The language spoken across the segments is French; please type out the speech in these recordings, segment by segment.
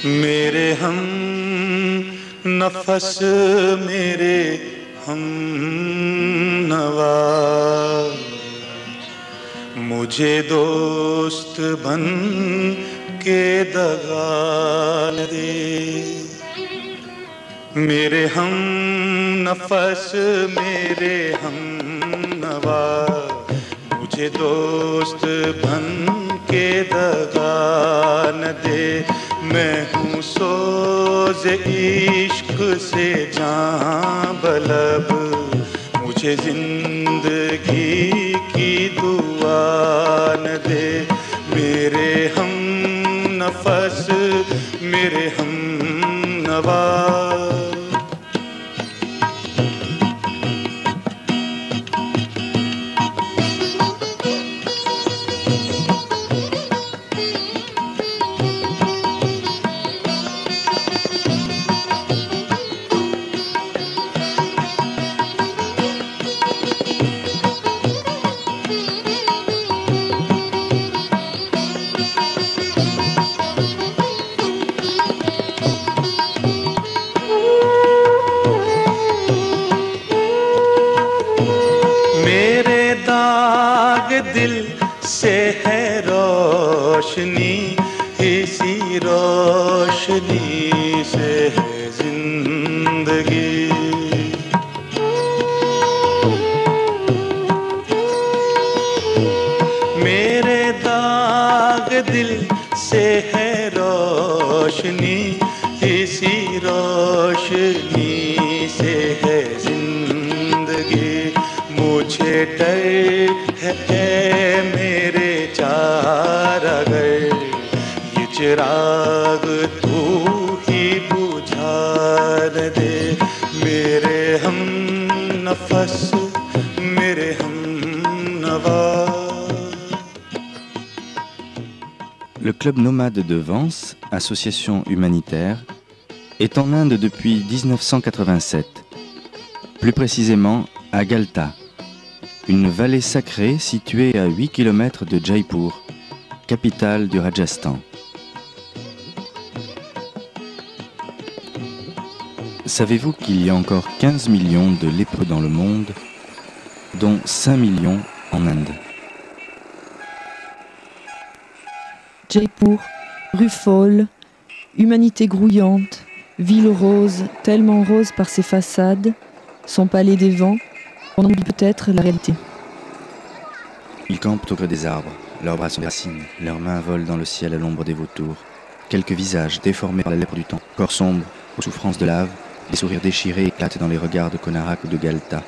मेरे हम नफस मेरे हम नवा मुझे दोस्त बन के दगा न दे। मेरे हम नफस मेरे हम नवा मुझे दोस्त बन के दगा न दे। मैं हूँ सोज़ इश्क से जान बलब मुझे जिंदगी की दुआ न दे। मेरे हम नफस मेरे हम नवा दिल से है रोशनी इसी रोशनी से है जिंदगी। मेरे दाग दिल से है रोशनी इसी रोशनी से है जिंदगी। मुझे डर है मेरे चार अगर ये चिराग तू ही बुझा न दे। मेरे हम नफस मेरे हम नवा। Le club nomade de Vence, association humanitaire, est en Inde depuis 1987, plus précisément à Galta, une vallée sacrée située à 8 km de Jaipur, capitale du Rajasthan. Savez-vous qu'il y a encore 15 millions de lépreux dans le monde, dont 5 millions en Inde? Jaipur, rue folle, humanité grouillante, ville rose, tellement rose par ses façades, son palais des vents. On oublie peut-être la réalité. Ils campent au creux des arbres, leurs bras sont des racines, leurs mains volent dans le ciel à l'ombre des vautours. Quelques visages déformés par la lèpre du temps, corps sombres aux souffrances de lave, des sourires déchirés éclatent dans les regards de Konarak ou de Galta.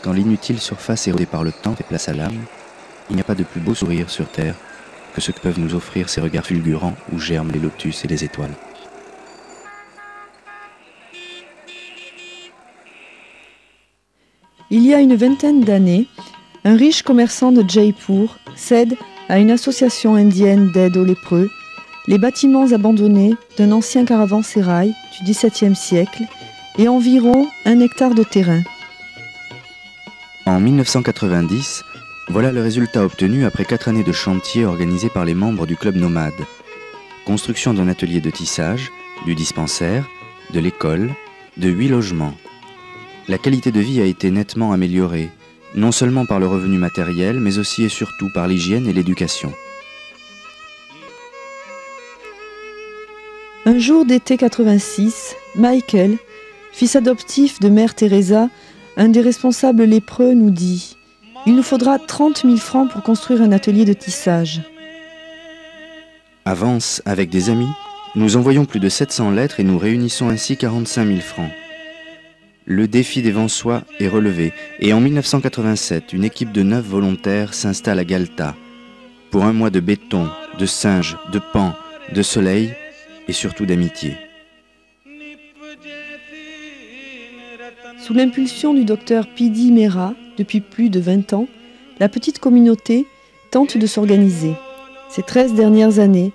Quand l'inutile surface érodée par le temps fait place à l'âme, il n'y a pas de plus beau sourire sur terre que ce que peuvent nous offrir ces regards fulgurants où germent les lotus et les étoiles. Il y a une vingtaine d'années, un riche commerçant de Jaipur cède à une association indienne d'aide aux lépreux les bâtiments abandonnés d'un ancien caravansérail du XVIIe siècle et environ 1 hectare de terrain. En 1990, voilà le résultat obtenu après 4 années de chantier organisé par les membres du club nomade. Construction d'un atelier de tissage, du dispensaire, de l'école, de 8 logements. La qualité de vie a été nettement améliorée, non seulement par le revenu matériel, mais aussi et surtout par l'hygiène et l'éducation. Un jour d'été 86, Michael, fils adoptif de Mère Teresa, un des responsables lépreux, nous dit « Il nous faudra 30 000 francs pour construire un atelier de tissage. » À Vence, avec des amis, nous envoyons plus de 700 lettres et nous réunissons ainsi 45 000 francs. Le défi des Vensois est relevé et en 1987, une équipe de 9 volontaires s'installe à Galta pour un mois de béton, de singes, de paons, de soleil et surtout d'amitié. Sous l'impulsion du docteur Pidi Mehra, depuis plus de 20 ans, la petite communauté tente de s'organiser. Ces 13 dernières années,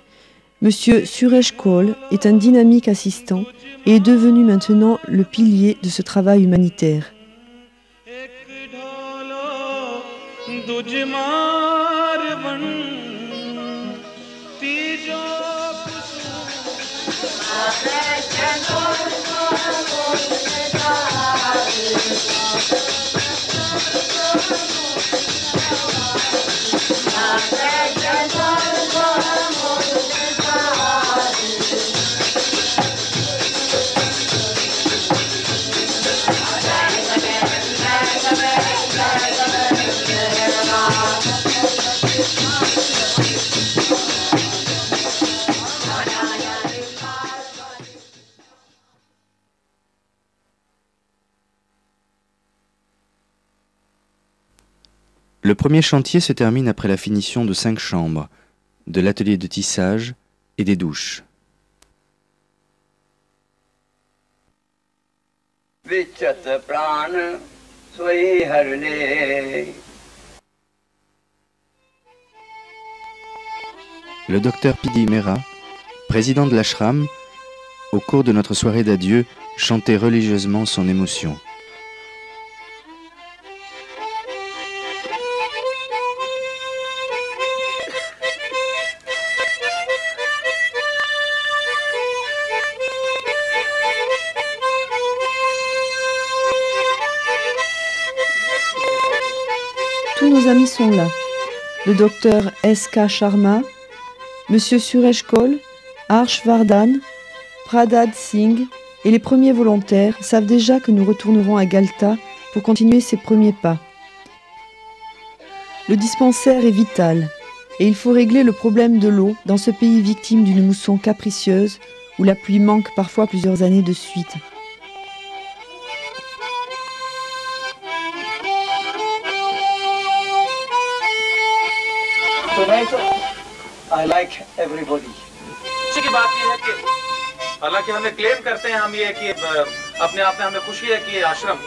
Monsieur Suresh Kaul est un dynamique assistant et est devenu maintenant le pilier de ce travail humanitaire. Le premier chantier se termine après la finition de 5 chambres, de l'atelier de tissage et des douches. Le docteur Pidi Mera, président de l'ashram, au cours de notre soirée d'adieu, chantait religieusement son émotion. Tous nos amis sont là. Le docteur S.K. Sharma, Monsieur Suresh Kaul, Harsh Vardhan, Pradad Singh et les premiers volontaires savent déjà que nous retournerons à Galta pour continuer ces premiers pas. Le dispensaire est vital et il faut régler le problème de l'eau dans ce pays victime d'une mousson capricieuse où la pluie manque parfois plusieurs années de suite. I like everybody. खुशी की बात यह है कि हालांकि हमें क्लेम करते हैं हम ये कि अपने आप में हमें खुशी है कि ये आश्रम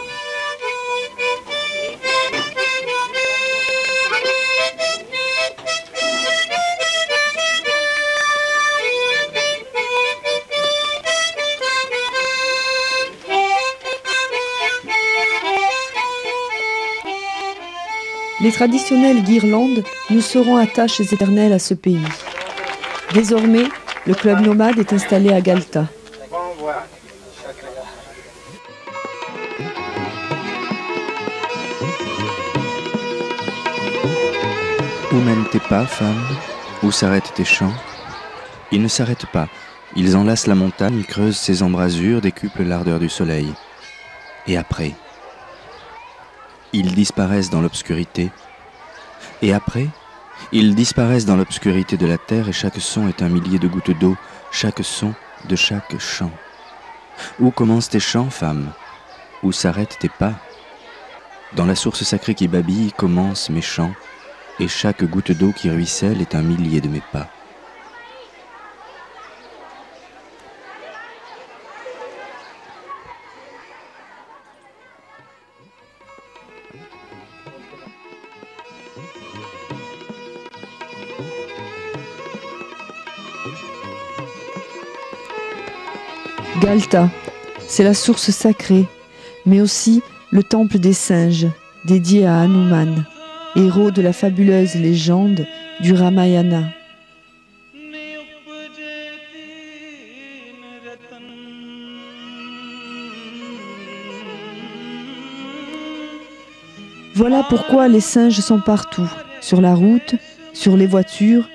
Les traditionnelles guirlandes nous seront attaches éternelles à ce pays. Désormais, le club nomade est installé à Galta. Où mènent tes pas, femme? Où s'arrêtent tes chants? Ils ne s'arrêtent pas. Ils enlacent la montagne, creusent ses embrasures, décuplent l'ardeur du soleil. Et après? Ils disparaissent dans l'obscurité. Et après, ils disparaissent dans l'obscurité de la terre et chaque son est un millier de gouttes d'eau, chaque son de chaque chant. Où commencent tes chants, femme? Où s'arrêtent tes pas? Dans la source sacrée qui babille commencent mes chants, et chaque goutte d'eau qui ruisselle est un millier de mes pas. Galta, c'est la source sacrée, mais aussi le temple des singes, dédié à Hanuman, héros de la fabuleuse légende du Ramayana. Voilà pourquoi les singes sont partout, sur la route, sur les voitures.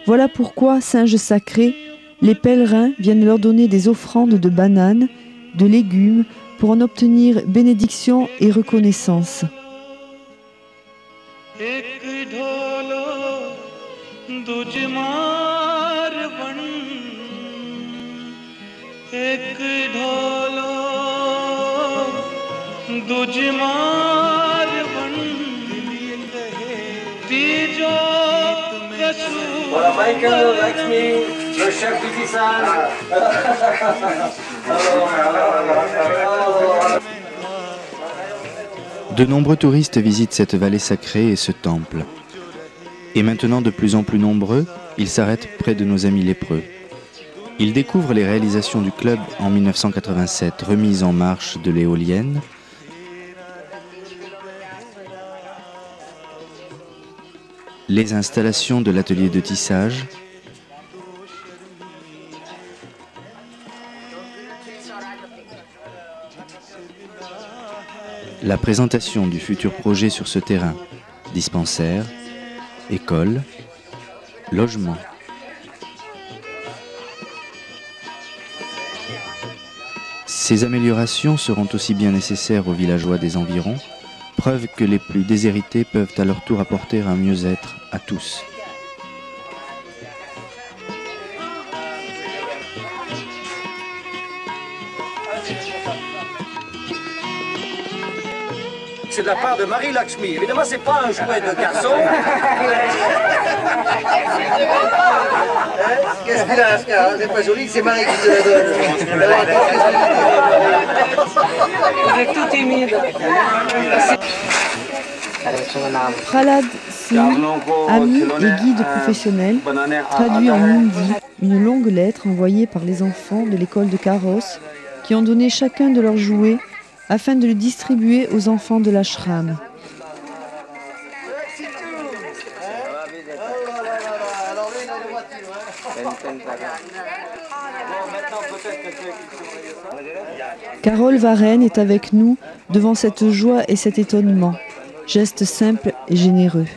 Voilà pourquoi, singes sacrés, les pèlerins viennent leur donner des offrandes de bananes, de légumes, pour en obtenir bénédiction et reconnaissance. Voilà, Michael, Lakshmi, le chef du tissage. De nombreux touristes visitent cette vallée sacrée et ce temple. Et maintenant, de plus en plus nombreux, ils s'arrêtent près de nos amis lépreux. Ils découvrent les réalisations du club en 1987, remise en marche de l'éolienne, les installations de l'atelier de tissage, la présentation du futur projet sur ce terrain, dispensaire, école, logement. Ces améliorations seront aussi bien nécessaires aux villageois des environs, preuve que les plus déshérités peuvent à leur tour apporter un mieux-être à tous. C'est de la part de Marie Lakshmi. Évidemment, c'est pas un jouet de garçon. Qu'est-ce qu'il a, Ascar? C'est pas joli, c'est Marie qui te la donne. Vous êtes tout timide. Prahlad Singh, ami et guide professionnel, traduit en hindi une longue lettre envoyée par les enfants de l'école de Carrosse qui ont donné chacun de leurs jouets afin de le distribuer aux enfants de l'ashram. Carole Varenne est avec nous devant cette joie et cet étonnement, geste simple et généreux.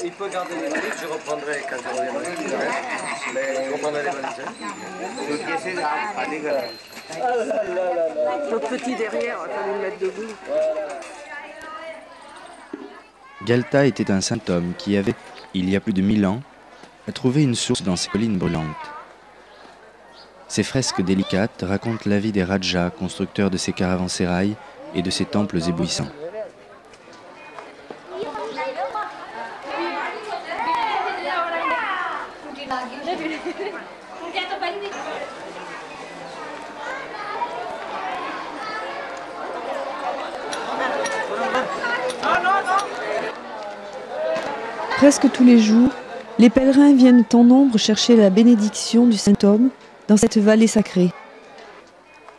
Il peut garder les valises, je reprendrai quand je reviendrai. Mais je reprendrai les valises. Notre petit derrière, on va le mettre debout. Galta était un saint homme qui avait, il y a plus de 1000 ans, trouvé une source dans ces collines brûlantes. Ces fresques délicates racontent la vie des Rajas, constructeurs de ces caravansérails et de ces temples éblouissants. Presque tous les jours, les pèlerins viennent en nombre chercher la bénédiction du saint homme dans cette vallée sacrée.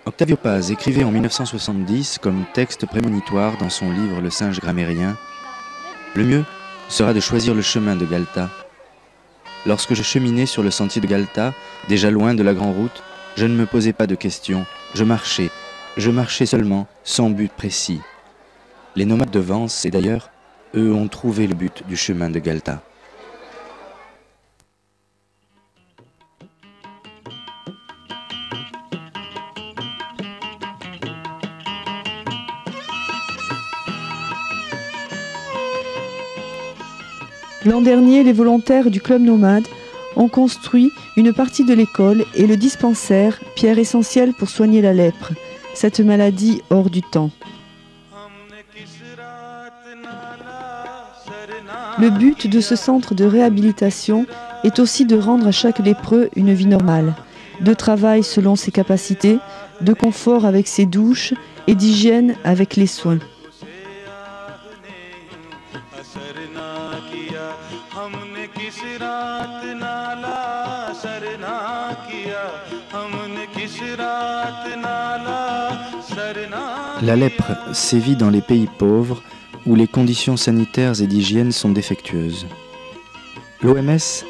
Octavio Paz écrivait en 1970 comme texte prémonitoire dans son livre Le singe grammairien « Le mieux sera de choisir le chemin de Galta. Lorsque je cheminais sur le sentier de Galta, déjà loin de la grande route, je ne me posais pas de questions, je marchais seulement, sans but précis. Les nomades de Vence, et d'ailleurs, eux ont trouvé le but du chemin de Galta. » L'an dernier, les volontaires du club nomade ont construit une partie de l'école et le dispensaire, pierre essentielle pour soigner la lèpre, cette maladie hors du temps. Le but de ce centre de réhabilitation est aussi de rendre à chaque lépreux une vie normale, de travail selon ses capacités, de confort avec ses douches et d'hygiène avec les soins. La lèpre sévit dans les pays pauvres où les conditions sanitaires et d'hygiène sont défectueuses. L'OMS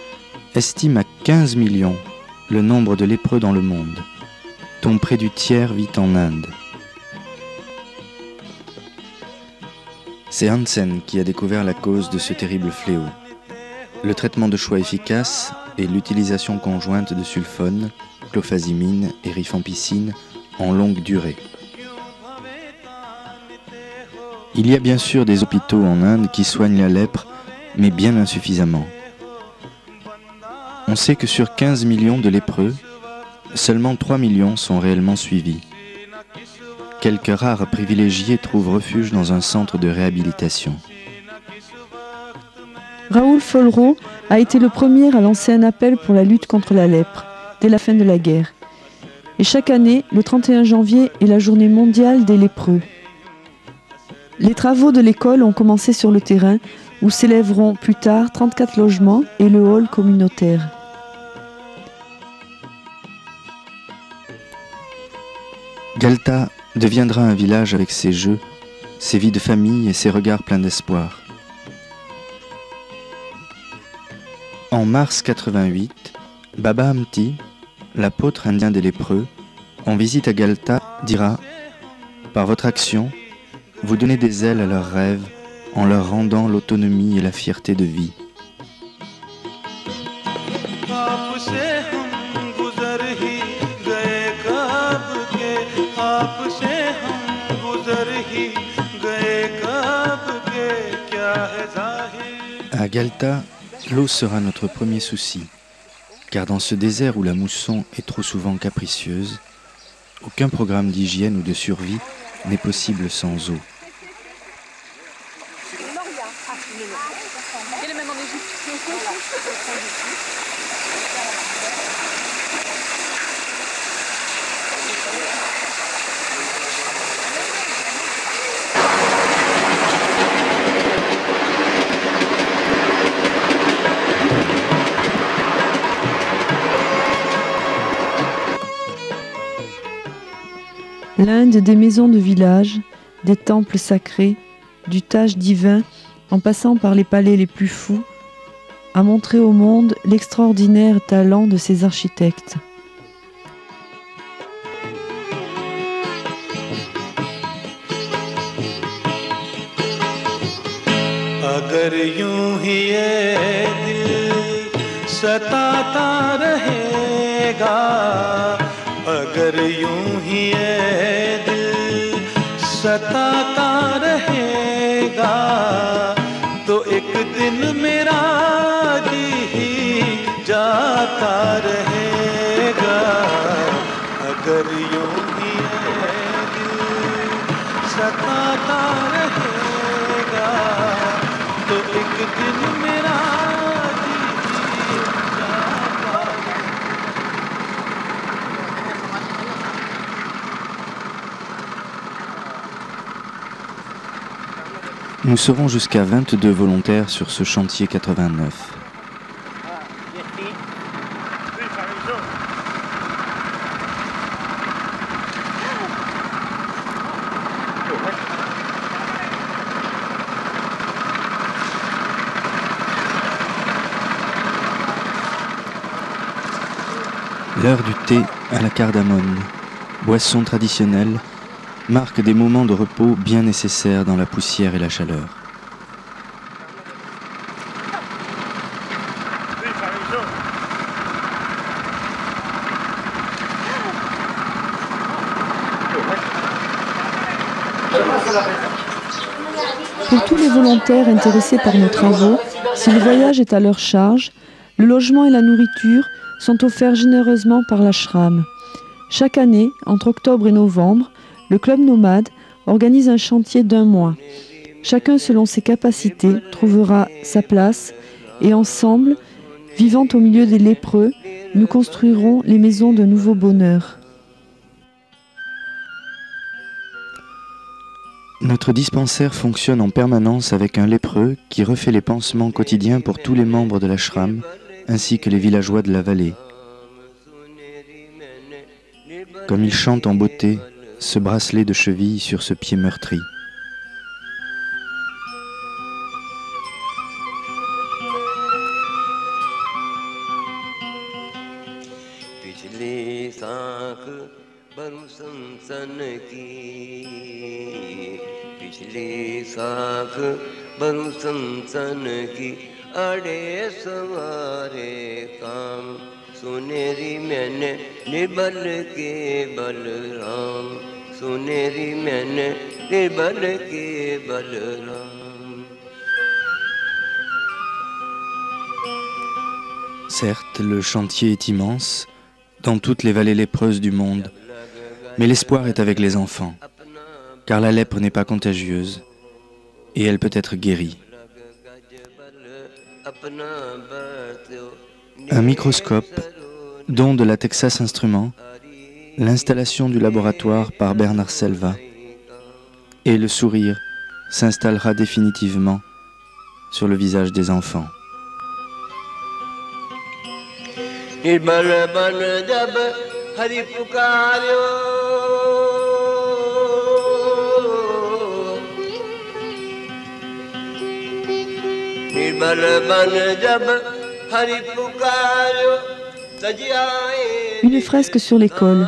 estime à 15 millions le nombre de lépreux dans le monde, dont près du tiers vit en Inde. C'est Hansen qui a découvert la cause de ce terrible fléau. Le traitement de choix efficace et l'utilisation conjointe de sulfone, clofazimine et rifampicine en longue durée. Il y a bien sûr des hôpitaux en Inde qui soignent la lèpre, mais bien insuffisamment. On sait que sur 15 millions de lépreux, seulement 3 millions sont réellement suivis. Quelques rares privilégiés trouvent refuge dans un centre de réhabilitation. Raoul Follereau a été le premier à lancer un appel pour la lutte contre la lèpre, dès la fin de la guerre. Et chaque année, le 31 janvier est la journée mondiale des lépreux. Les travaux de l'école ont commencé sur le terrain, où s'élèveront plus tard 34 logements et le hall communautaire. Galta deviendra un village avec ses jeux, ses vies de famille et ses regards pleins d'espoir. En mars 88, Baba Amti, l'apôtre indien des lépreux, en visite à Galta, dira « Par votre action, vous donnez des ailes à leurs rêves en leur rendant l'autonomie et la fierté de vie. » À Galta, l'eau sera notre premier souci, car dans ce désert où la mousson est trop souvent capricieuse, aucun programme d'hygiène ou de survie n'est possible sans eau. L'Inde des maisons de village, des temples sacrés, du Taj divin, en passant par les palais les plus fous, a montré au monde l'extraordinaire talent de ses architectes. अगर यूं ही ये दिल सताता रहेगा, अगर यूं ही ये दिल सताता रहेगा, तो एक दिन मेरा जी ही जाता रहेगा। अगर यूं ही ये दिल सताता रहेगा, तो एक दिन मेरा जी जाता रहेगा। Nous serons jusqu'à 22 volontaires sur ce chantier 89. L'heure du thé à la cardamone, boisson traditionnelle, marque des moments de repos bien nécessaires dans la poussière et la chaleur. Pour tous les volontaires intéressés par nos travaux, si le voyage est à leur charge, le logement et la nourriture sont offerts généreusement par l'ashram. Chaque année, entre octobre et novembre, le club nomade organise un chantier d'1 mois. Chacun selon ses capacités trouvera sa place et ensemble, vivant au milieu des lépreux, nous construirons les maisons de nouveau bonheur. Notre dispensaire fonctionne en permanence avec un lépreux qui refait les pansements quotidiens pour tous les membres de l'ashram ainsi que les villageois de la vallée. Comme il chante en beauté ce bracelet de cheville sur ce pied meurtri. Suneri मैंने निर्बल के बलराम, सुनेरी मैंने निर्बल के Balram. Certes, le chantier est immense, dans toutes les vallées lépreuses du monde, mais l'espoir est avec les enfants, car la lèpre n'est pas contagieuse, et elle peut être guérie. Un microscope, don de la Texas Instruments, l'installation du laboratoire par Bernard Selva, et le sourire s'installera définitivement sur le visage des enfants. निर्बल बन जब हरि पुकारो, तज आए Une fresque sur l'école.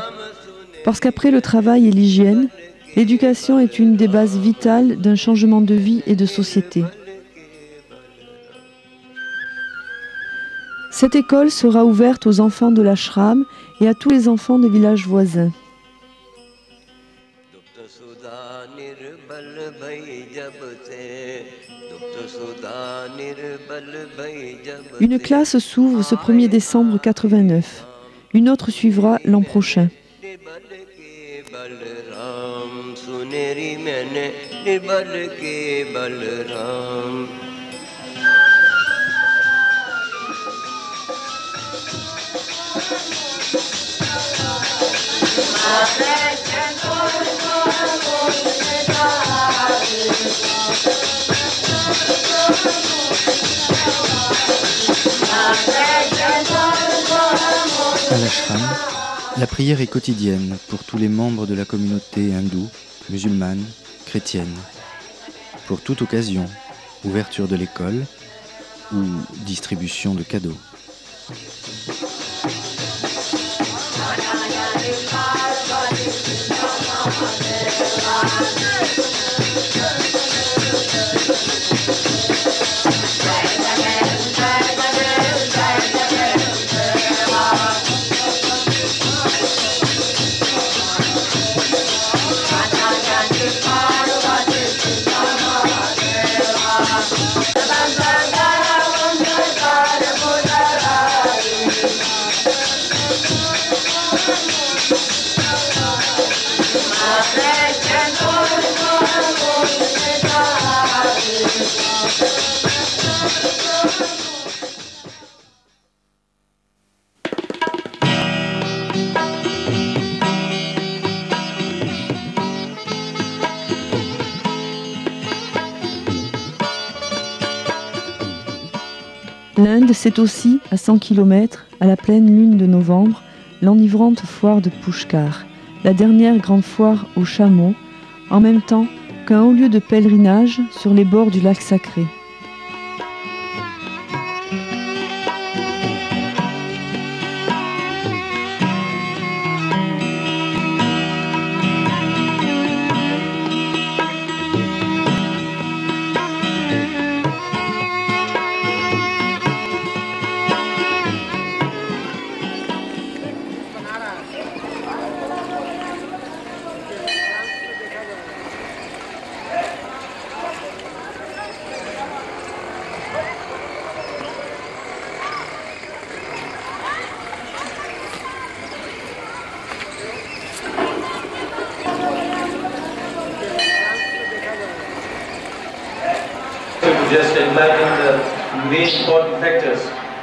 Parce qu'après le travail et l'hygiène, l'éducation est une des bases vitales d'un changement de vie et de société. Cette école sera ouverte aux enfants de l'ashram et à tous les enfants des villages voisins. Une classe s'ouvre ce 1er décembre 89. Une autre suivra l'an prochain. À l'ashram, la prière est quotidienne pour tous les membres de la communauté hindoue, musulmane, chrétienne. Pour toute occasion, ouverture de l'école ou distribution de cadeaux. L'Inde, c'est aussi, à 100 km, à la pleine lune de novembre, l'enivrante foire de Pushkar, la dernière grande foire aux chameaux, en même temps qu'un haut lieu de pèlerinage sur les bords du lac sacré.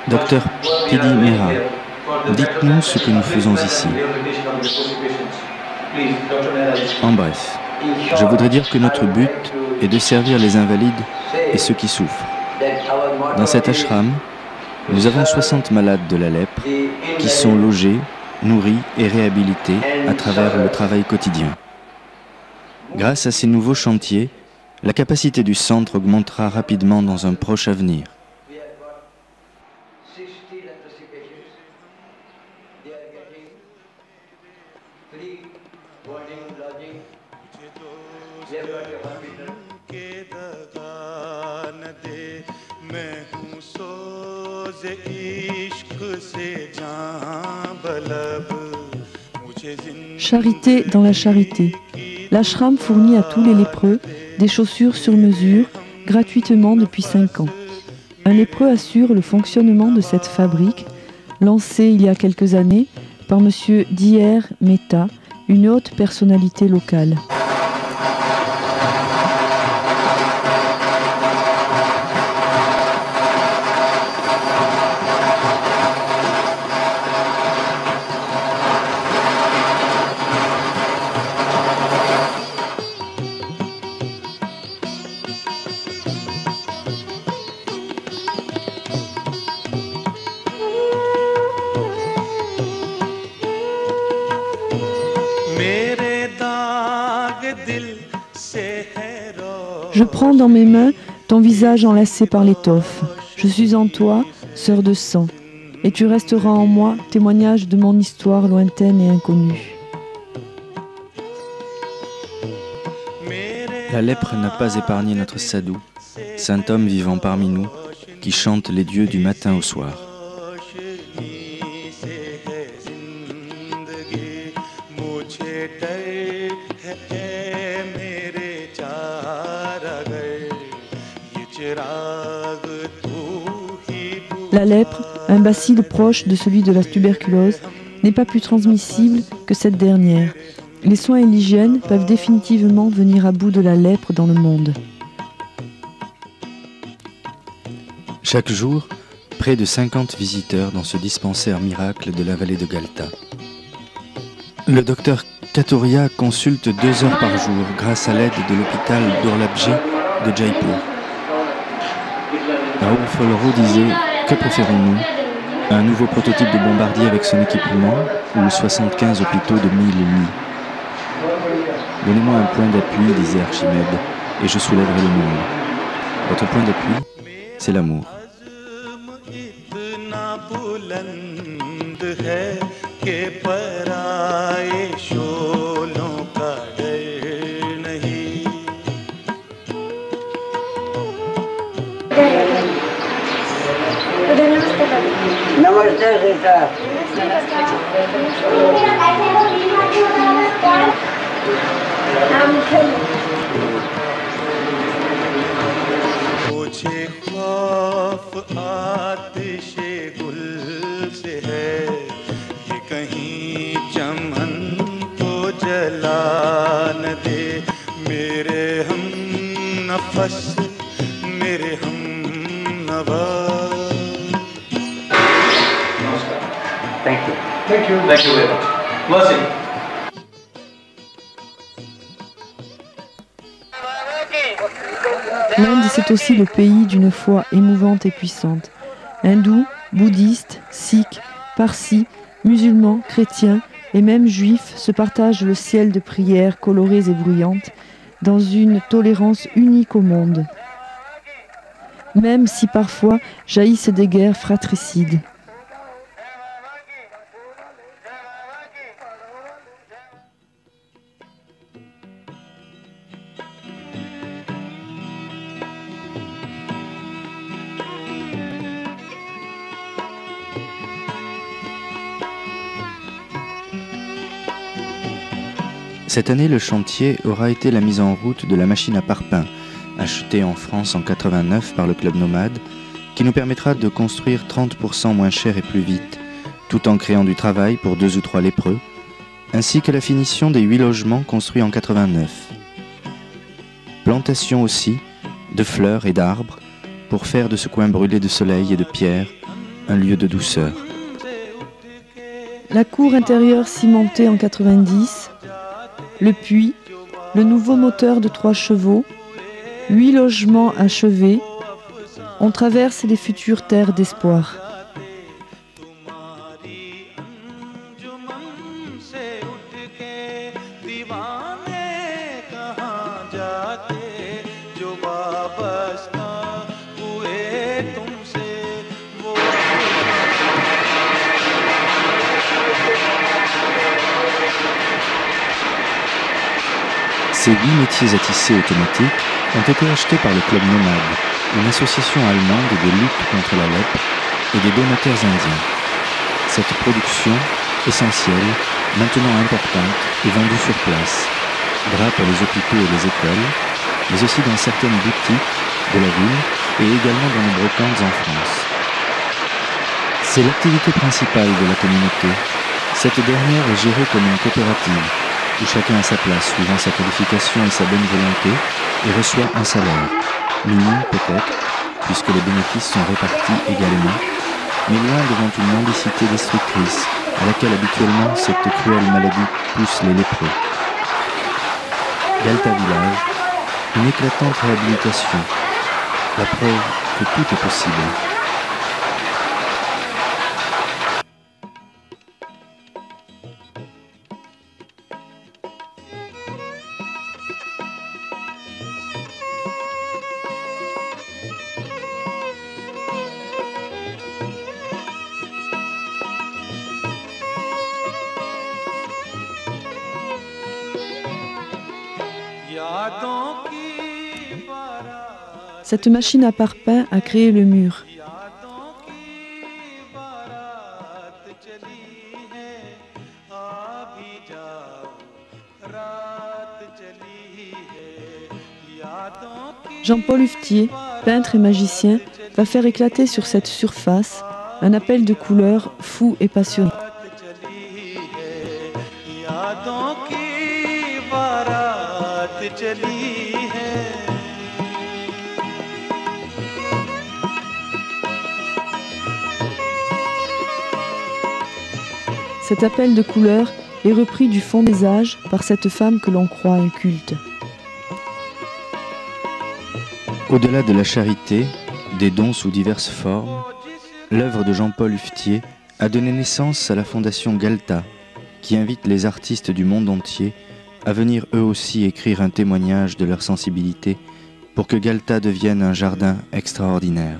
Docteur Pidi Mera, dites-nous ce que nous faisons ici. En bref, je voudrais dire que notre but est de servir les invalides et ceux qui souffrent. Dans cet ashram, nous avons 60 malades de la lèpre qui sont logés, nourris et réhabilités à travers le travail quotidien. Grâce à ces nouveaux chantiers, la capacité du centre augmentera rapidement dans un proche avenir. Charité dans la charité. L'ashram fournit à tous les lépreux des chaussures sur mesure, gratuitement depuis 5 ans. Un lépreux assure le fonctionnement de cette fabrique, lancée il y a quelques années par M. Dier Mehta, une haute personnalité locale. Je prends dans mes mains ton visage enlacé par l'étoffe. Je suis en toi, sœur de sang. et tu resteras en moi témoignage de mon histoire lointaine et inconnue. La lèpre n'a pas épargné notre Sadhu, saint homme vivant parmi nous, qui chante les dieux du matin au soir. La lèpre, un bacille proche de celui de la tuberculose, n'est pas plus transmissible que cette dernière. Les soins et l'hygiène peuvent définitivement venir à bout de la lèpre dans le monde. Chaque jour, près de 50 visiteurs dans ce dispensaire miracle de la vallée de Galta. Le docteur Katoria consulte 2 heures par jour grâce à l'aide de l'hôpital d'Orlabji de Jaipur. Raoul Follereau disait « Que préférons-nous ? Un nouveau prototype de bombardier avec son équipement ou 75 hôpitaux de 1000 lits ? Donnez-moi un point d'appui, disait Archimède, et je soulèverai le monde. Votre point d'appui, c'est l'amour. » Namaste, Rita. मुझे खौफ आतिशे गुल से है ये कहीं चमन तो जला न दे मेरे हम नफस मेरे हम नवा. Thank you. Thank you. Thank you very much. Blessing. L'Inde, c'est aussi le pays d'une foi émouvante et puissante. Hindous, bouddhistes, sikhs, parsis, musulmans, chrétiens et même juifs se partagent le ciel de prières colorées et bruyantes dans une tolérance unique au monde. Même si parfois jaillissent des guerres fratricides. Cette année, le chantier aura été la mise en route de la machine à parpaing, achetée en France en 89 par le Club Nomade, qui nous permettra de construire 30% moins cher et plus vite, tout en créant du travail pour 2 ou 3 lépreux, ainsi que la finition des 8 logements construits en 89. Plantation aussi, de fleurs et d'arbres, pour faire de ce coin brûlé de soleil et de pierre un lieu de douceur. La cour intérieure cimentée en 90, le puits, le nouveau moteur de 3 chevaux, 8 logements achevés, on traverse les futures terres d'espoir. Ces 8 métiers à tisser automatiques ont été achetés par le Club Nomade, une association allemande de lutte contre la lèpre et des donateurs indiens. Cette production, essentielle, maintenant importante, est vendue sur place, drap pour les hôpitaux et les écoles, mais aussi dans certaines boutiques de la ville et également dans les brocantes en France. C'est l'activité principale de la communauté. Cette dernière est gérée comme une coopérative, où chacun a sa place suivant sa qualification et sa bonne volonté et reçoit un salaire, minime peut-être, puisque les bénéfices sont répartis également, mais loin devant une mendicité destructrice à laquelle habituellement cette cruelle maladie pousse les lépreux. Galta Village, une éclatante réhabilitation, la preuve que tout est possible. Cette machine à parpaing a créé le mur. Jean-Paul Huftier, peintre et magicien, va faire éclater sur cette surface un appel de couleurs fou et passionné. Cet appel de couleurs est repris du fond des âges par cette femme que l'on croit inculte. Au-delà de la charité, des dons sous diverses formes, l'œuvre de Jean-Paul Huftier a donné naissance à la fondation Galta, qui invite les artistes du monde entier à venir eux aussi écrire un témoignage de leur sensibilité pour que Galta devienne un jardin extraordinaire.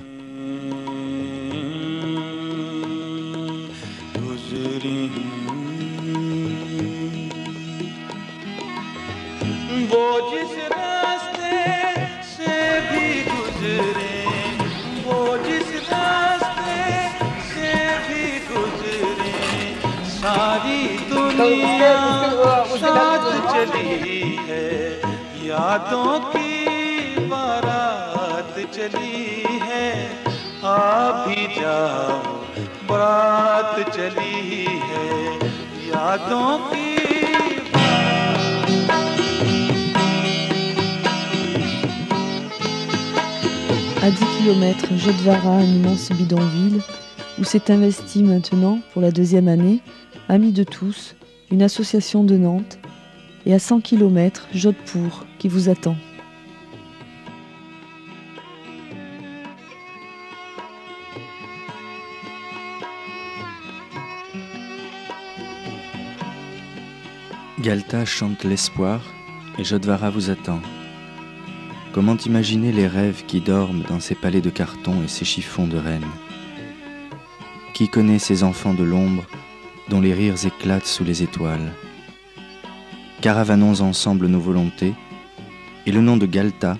यादों की बारात चली है आ भी जाओ बारात चली है यादों की À 10 km, Jodhvara, un immense bidonville, où s'est investi maintenant, pour la 2e année, Amis de tous, une association de Nantes, et à 100 km, Jodhpur, qui vous attend. Galta chante l'espoir et Jodhvara vous attend. Comment imaginer les rêves qui dorment dans ces palais de carton et ces chiffons de reine? Qui connaît ces enfants de l'ombre dont les rires éclatent sous les étoiles? Caravanons ensemble nos volontés, et le nom de Galta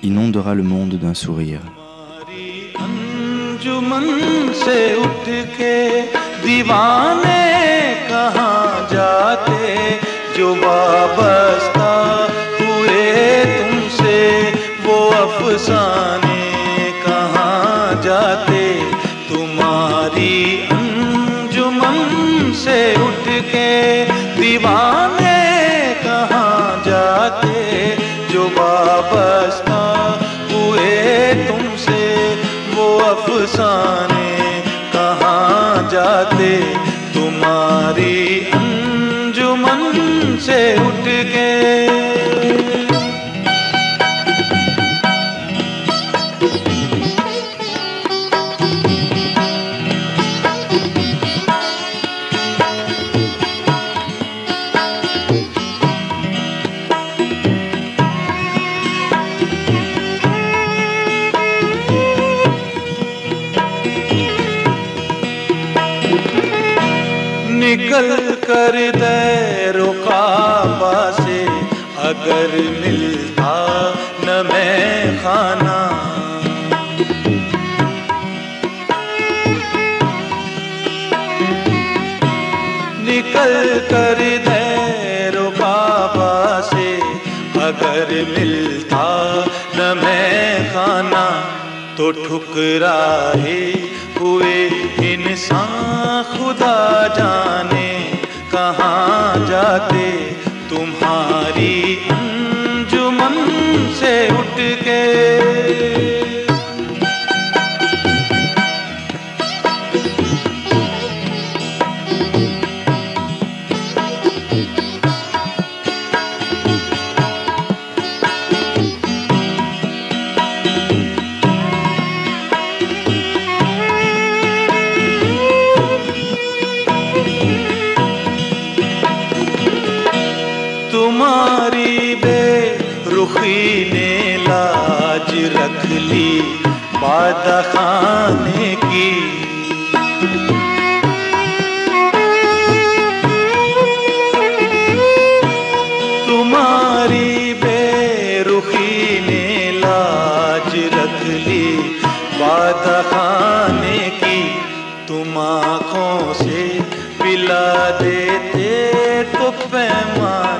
inondera le monde d'un sourire. जो वाबस्ता हुए तुमसे वो अफसाने कहाँ जाते तुम्हारी अंजुमन से उठ के निकल कर दैरो काबा से अगर मिलता न मैं खाना निकल कर दैरो काबा से अगर मिलता न मैं खाना तो ठुकराए हुए इंसान खुदा जाने कहाँ जाते तुम्हारी अंजुमन से उठ के तुम्हारी बेरुखी ने लाज रख ली बादा खाने की तुम्हारी खाने की तुम आँखों से पिला देते तो पैमाने